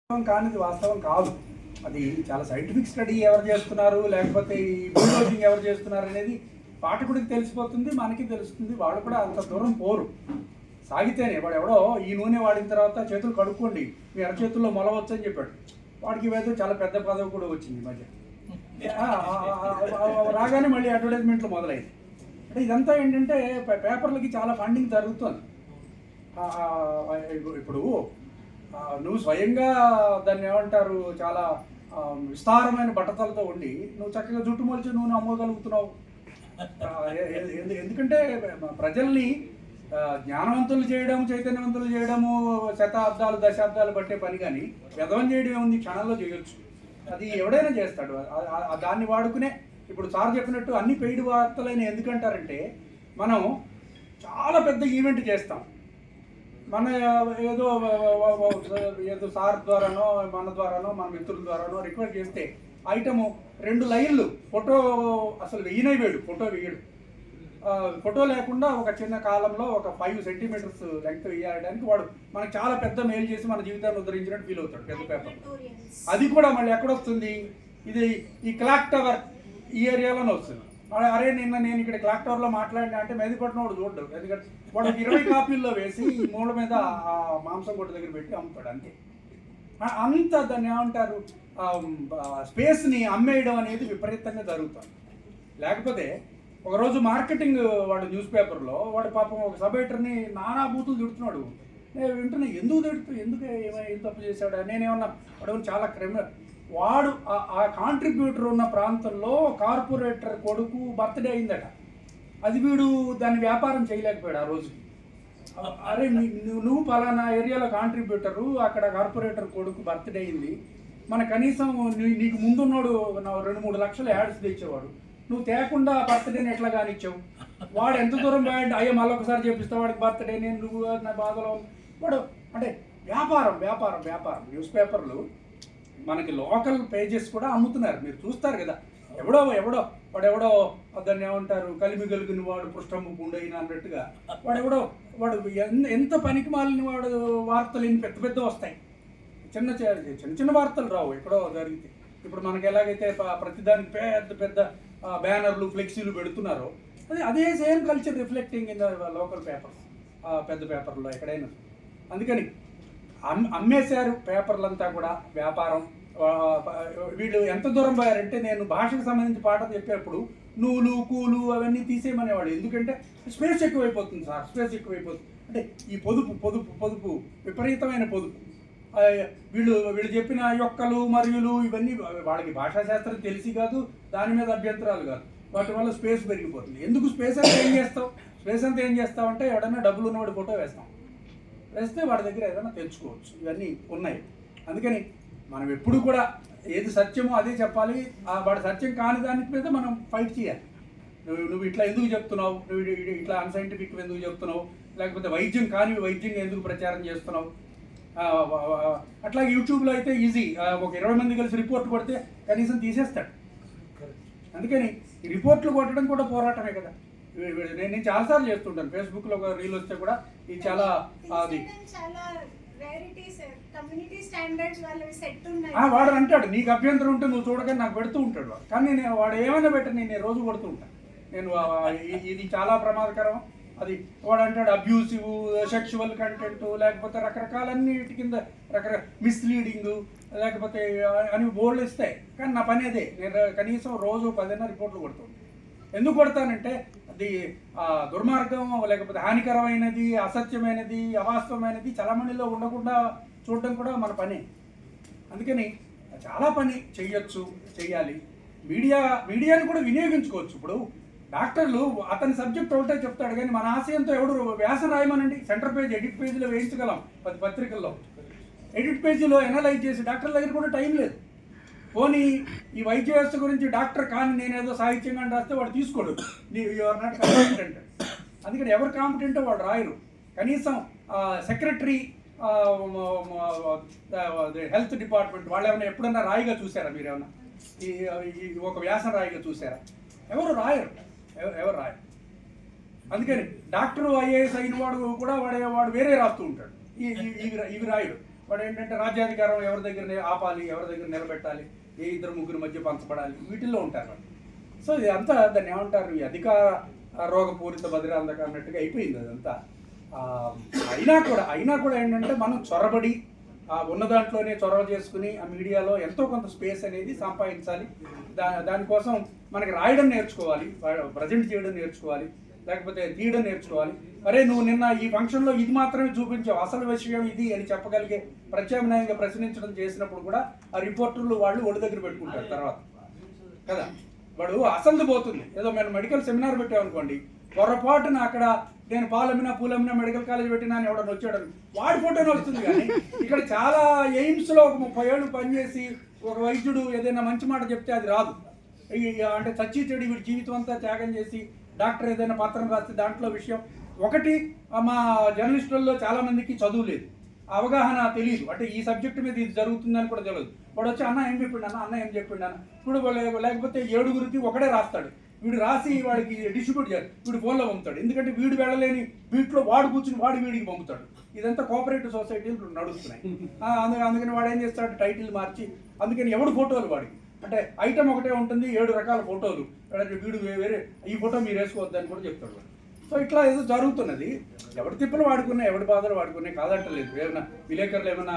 కానిది వాస్తవం కాదు. అది చాలా సైంటిఫిక్ స్టడీ ఎవరు చేస్తున్నారు, లేకపోతే ఈ బుల్డోజింగ్ ఎవరు చేస్తున్నారు అనేది పాఠకుడికి తెలిసిపోతుంది, మనకి తెలుస్తుంది. వాళ్ళు కూడా అంత దూరం పోరు. సాగితేనే వాడు ఎవడో ఈ నూనె వాడిన తర్వాత చేతులు కడుక్కోండి, మీ అరచేతుల్లో మొలవచ్చు అని చెప్పాడు. వాడికి ఏదో చాలా పెద్ద పదవి కూడా వచ్చింది ఈ మధ్య. రాగానే మళ్ళీ అడ్వర్టైజ్మెంట్లు మొదలైంది. అంటే ఇదంతా ఏంటంటే పేపర్లకి చాలా ఫండింగ్ జరుగుతుంది. ఇప్పుడు నువ్వు స్వయంగా దాన్ని ఏమంటారు, చాలా విస్తారమైన బట్టతలతో ఉండి నువ్వు చక్కగా జుట్టు మొలిచి నువ్వు అమ్మగలుగుతున్నావు. ఎందుకంటే ప్రజల్ని జ్ఞానవంతులు చేయడం, చైతన్యవంతులు చేయడము శతాబ్దాలు దశాబ్దాలు పట్టే పని, కానీ వ్యధవం చేయడం ఏముంది, క్షణంలో చేయొచ్చు. అది ఎవడైనా చేస్తాడు. దాన్ని వాడుకునే ఇప్పుడు సార్ చెప్పినట్టు అన్ని పెయిడ్ వార్తలైన ఎందుకంటారంటే, మనం చాలా పెద్ద ఈవెంట్ చేస్తాం, మన ఏదో సార్ ద్వారానో మన ద్వారానో మన మిత్రుల ద్వారానో రిక్వెస్ట్ చేస్తే ఐటము 2 లైన్లు ఫోటో అసలు వేయడు, ఫోటో వేయడు. ఫోటో లేకుండా ఒక చిన్న కాలంలో ఒక 5 సెంటీమీటర్స్ లెంగ్త్ వేయడానికి వాడు మనకు చాలా పెద్ద మెయిల్ చేసి మన జీవితాన్ని ఉద్ధరించినట్టు ఫీల్ అవుతాడు పెద్ద పేపర్. అది కూడా మళ్ళీ ఎక్కడొస్తుంది, ఇది ఈ క్లాక్ టవర్ ఈ ఏరియాలోనే వస్తుంది. అరే నేను ఇక్కడ క్లాక్ టవర్లో మాట్లాడినా అంటే మెదిపట్టిన వాడు చూడడు, ఎందుకంటే వాడు 20 కాపీల్లో వేసి ఈ మూల మీద ఆ మాంసం కొట్టు దగ్గర పెట్టి అమ్ముతాడు అంతే. అంత దాన్ని ఏమంటారు, స్పేస్ని అమ్మేయడం అనేది విపరీతంగా జరుగుతుంది. లేకపోతే ఒకరోజు మార్కెటింగ్ వాడు న్యూస్ పేపర్లో వాడు పాపం ఒక సబ్ ఎడిటర్ని నానా బూతులు తిడుతున్నాడు. నేను వింటున్నా, ఎందుకు ఏం తప్పు చేశాడు, నేనేమన్నా వాడు చాలా క్రిమినల్. వాడు ఆ కాంట్రిబ్యూటర్ ఉన్న ప్రాంతంలో కార్పొరేటర్ కొడుకు బర్త్డే అయిందట. అది వీడు దాన్ని వ్యాపారం చేయలేకపోయాడు ఆ రోజుకి. అరే నువ్వు పలానా ఏరియాలో కాంట్రిబ్యూటరు, అక్కడ కార్పొరేటర్ కొడుకు బర్త్డే అయింది, మన కనీసం నీకు ముందున్నోడు 2-3 లక్షల యాడ్స్ తెచ్చేవాడు, నువ్వు తేకుండా బర్త్డేని ఎట్లా కానిచ్చావు. వాడు ఎంత దూరం పోయాడు, అయ్యో మళ్ళొకసారి చేపిస్తావు వాడికి బర్త్డే, నేను నువ్వు నా బాధలో వాడు. అంటే వ్యాపారం. న్యూస్ పేపర్లు మనకి లోకల్ పేజెస్ కూడా అమ్ముతున్నారు, మీరు చూస్తారు కదా. వాడెవడో దాన్ని ఏమంటారు, కలిమి గలిగిన వాడు పృష్ఠము గుండైన అన్నట్టుగా వాడు ఎంత పనికి మాలిన వాడు వార్తలు ఎన్ని పెద్ద వస్తాయి, చిన్న వార్తలు రావు ఎక్కడో జరిగితే. ఇప్పుడు మనకి ఎలాగైతే ప్రతిదానికి పెద్ద బ్యానర్లు ఫ్లెక్సీలు పెడుతున్నారో, అదే same culture reflecting in the local papers, పెద్ద పేపర్లో ఎక్కడైనా. అందుకని అమ్మేశారు పేపర్లంతా కూడా, వ్యాపారం. వీళ్ళు ఎంత దూరం పోయారంటే, నేను భాషకు సంబంధించి పాఠం చెప్పేటప్పుడు నూలు కూలు అవన్నీ తీసేయమనేవాడు. ఎందుకంటే స్పేస్ ఎక్కువైపోతుంది సార్, స్పేస్ ఎక్కువైపోతుంది. అంటే ఈ పొదుపు విపరీతమైన పొదుపు. వీళ్ళు చెప్పిన యొక్కలు మరియులు ఇవన్నీ వాళ్ళకి భాషాశాస్త్రం తెలిసి కాదు, దాని మీద అభ్యంతరాలు కాదు, వాటి వల్ల స్పేస్ పెరిగిపోతుంది. ఎందుకు స్పేస్ అంతా ఏం చేస్తావు అంటే, ఎవడన్నా డబ్బులు ఉన్నవాడి ఫోటో వేస్తే వాడి దగ్గర ఏదైనా తెచ్చుకోవచ్చు. ఇవన్నీ ఉన్నాయి. అందుకని మనం ఎప్పుడు కూడా ఏది సత్యమో అదే చెప్పాలి. వాడి సత్యం కాని దాని మీద మనం ఫైట్ చేయాలి. నువ్వు ఇట్లా ఎందుకు చెప్తున్నావు, నువ్వు ఇట్లా అన్సైంటిఫిక్ ఎందుకు చెప్తున్నావు, లేకపోతే వైద్యం ఎందుకు ప్రచారం చేస్తున్నావు. అట్లా యూట్యూబ్లో అయితే ఈజీ, ఒక 20 మంది కలిసి రిపోర్ట్ కొడితే కనీసం తీసేస్తాడు. అందుకని ఈ రిపోర్ట్లు కొట్టడం కూడా పోరాటమే కదా. నేను చాలాసార్లు చేస్తుంటాను. ఫేస్బుక్లో ఒక రీల్ వస్తే కూడా ఇది చాలా అది వాడు అంటాడు, నీకు అభ్యంతరం ఉంటే నువ్వు చూడగానే నాకు పెడుతూ ఉంటాడు. కానీ వాడు ఏమైనా పెట్టని నేను రోజు కొడుతూ ఉంటాను. ఇది చాలా ప్రమాదకరం. అది వాడు అంటాడు అబ్యూసివ్, సెక్షువల్ కంటెంట్, లేకపోతే రకరకాలన్నిటి కింద మిస్లీడింగ్, లేకపోతే అని బోర్డులు ఇస్తాయి. కానీ నా పని అదే, నేను కనీసం రోజు 10 రిపోర్ట్లు కొడుతుంటాను. ఎందుకు కొడతానంటే, అది దుర్మార్గం, లేకపోతే హానికరమైనది, అసత్యమైనది, అవాస్తవమైనది చలమణిలో ఉండకుండా చూడడం కూడా మన పని. అందుకని చాలా పని చెయ్యాలి. మీడియాని కూడా వినియోగించుకోవచ్చు. ఇప్పుడు డాక్టర్లు అతని సబ్జెక్ట్ ఒకటే చెప్తాడు, కానీ మన ఆశయంతో ఎవడు వ్యాసం రాయమనండి, సెంటర్ పేజ్ ఎడిట్ పేజీలో వేయించగలం 10 పత్రికల్లో. ఎడిట్ పేజీలో ఎనలైజ్ చేసి డాక్టర్ల దగ్గర కూడా టైం లేదు. పోనీ ఈ వైద్య వ్యవస్థ గురించి డాక్టర్ కానీ నేనేదో సాహిత్యంగా రాస్తే వాడు తీసుకోడు, యువర్ నాట్ కాంపిటెంట్. అందుకని ఎవరు కాంపిటెంటో వాడు రాయరు. కనీసం సెక్రటరీ, హెల్త్ డిపార్ట్మెంట్ వాళ్ళు ఏమైనా ఎప్పుడన్నా రాయిగా చూసారా, మీరేమన్నా ఒక వ్యాసం రాయిగా చూసారా? ఎవరు రాయరు. అందుకని డాక్టర్ IAS అయిన వాడు కూడా వాడు వేరే రాస్తూ ఉంటాడు, ఇవి రాయడు. వాడు ఏంటంటే రాజ్యాధికారం ఎవరి దగ్గర ఆపాలి, ఎవరి దగ్గర నిలబెట్టాలి, ఏ ఇద్దరు ముగ్గురు మధ్య పంచబడాలి, వీటిల్లో ఉంటారు వాళ్ళు. సో ఇదంతా దాన్ని ఏమంటారు, ఈ అధికార రోగపూరిత బదిరాంధక అన్నట్టుగా అయిపోయింది అదంతా. అయినా కూడా ఏంటంటే మనం చొరబడి ఉన్న దాంట్లోనే చొరవ చేసుకుని ఆ మీడియాలో ఎంతో కొంత స్పేస్ అనేది సంపాదించాలి. దానికోసం మనకి రాయడం నేర్చుకోవాలి, ప్రజెంట్ చేయడం నేర్చుకోవాలి, లేకపోతే తీయడం నేర్చుకోవాలి. అరే నువ్వు నిన్న ఈ ఫంక్షన్లో ఇది మాత్రమే చూపించావు, అసలు విషయం ఇది అని చెప్పగలిగే ప్రత్యామ్నాయంగా ప్రశ్నించడం చేసినప్పుడు కూడా ఆ రిపోర్టర్లు వాళ్ళు ఒడి దగ్గర పెట్టుకుంటారు తర్వాత కదా. వాడు అసలు పోతుంది. ఏదో మేము మెడికల్ సెమినార్ పెట్టామనుకోండి, పొరపాటున అక్కడ నేను పాలమ్మినా పూలమ్మినా మెడికల్ కాలేజ్ పెట్టినా అని ఎవడన్నా వచ్చాడని వాడి ఫోటోనే వస్తుంది. కానీ ఇక్కడ చాలా ఎయిమ్స్లో ఒక 30 ఏళ్ళు పనిచేసి ఒక వైద్యుడు ఏదైనా మంచి మాట చెప్తే అది రాదు. అంటే చచ్చి చెడు వీడి జీవితం అంతా త్యాగం చేసి డాక్టర్ ఏదైనా పత్రం రాస్తే దాంట్లో విషయం ఒకటి. మా జర్నలిస్టుల్లో చాలామందికి చదువు లేదు, అవగాహన తెలియదు, అంటే ఈ సబ్జెక్టు మీద ఇది జరుగుతుందని కూడా తెలియదు. వాడు వచ్చి అన్న ఏం చెప్పిండు అన్న ఏం చెప్పిండు అన్న ఇప్పుడు లేకపోతే 7గురికి ఒకడే రాస్తాడు. వీడు రాసి వాడికి డిస్ట్రిబ్యూట్ చేయాలి, వీడు ఫోన్లో పంపుతాడు. ఎందుకంటే వీడు వెళ్ళలేని వీటిలో వాడు కూర్చుని వాడు వీడికి పంపుతాడు. ఇదంతా కోఆపరేటివ్ సొసైటీలు నడుస్తున్నాయి. అందుకని వాడు ఏం చేస్తాడు, టైటిల్ మార్చి, అందుకని ఎవడు ఫోటోలు వాడికి అంటే ఐటమ్ ఒకటే ఉంటుంది, 7 రకాల ఫోటోలు, వీడు వేరే ఈ ఫోటో మీరు వేసుకోవద్దని కూడా చెప్తాడు. సో ఇట్లా ఏదో జరుగుతున్నది. ఎవరి తిప్పలు వాడుకున్నాయి, ఎవరి బాధలు వాడుకున్నాయి కాదంటలేదు. ఏమైనా విలేకరులు ఏమైనా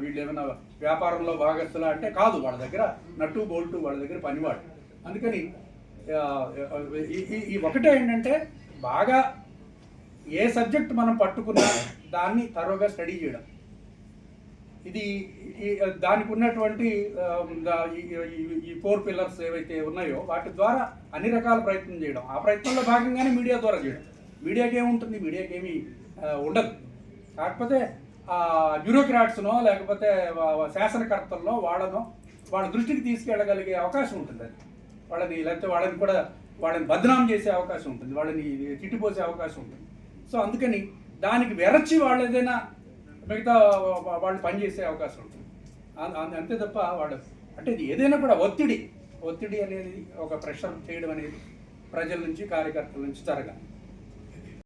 వీళ్ళు ఏమైనా వ్యాపారంలో భాగస్తులా అంటే కాదు, వాళ్ళ దగ్గర నట్టు బోల్టు, వాళ్ళ దగ్గర పనివాడు. అందుకని ఈ ఒకటే ఏంటంటే బాగా ఏ సబ్జెక్ట్ మనం పట్టుకున్నా దాన్ని తరోగా స్టడీ చేయడం, ఇది దానికి ఉన్నటువంటి ఈ 4 పిల్లర్స్ ఏవైతే ఉన్నాయో వాటి ద్వారా అన్ని రకాల ప్రయత్నం చేయడం. ఆ ప్రయత్నంలో భాగంగానే మీడియా ద్వారా చేయడం. మీడియాకి ఏముంటుంది, మీడియాకి ఏమీ ఉండదు. కాకపోతే బ్యూరోక్రాట్స్నో లేకపోతే శాసనకర్తల్లో వాళ్ళ దృష్టికి తీసుకెళ్ళగలిగే అవకాశం ఉంటుంది. అది వాళ్ళని లేకపోతే వాళ్ళని బదనాం చేసే అవకాశం ఉంటుంది, వాళ్ళని తిట్టిపోసే అవకాశం ఉంటుంది. సో అందుకని దానికి వెరచి వాళ్ళు ఏదైనా మిగతా వాళ్ళు పనిచేసే అవకాశం ఉంటుంది. అంతే తప్ప వాళ్ళు అంటే ఏదైనా కూడా ఒత్తిడి అనేది ఒక ప్రెషర్ చేయడం అనేది ప్రజల నుంచి కార్యకర్తల నుంచి జరగాలి.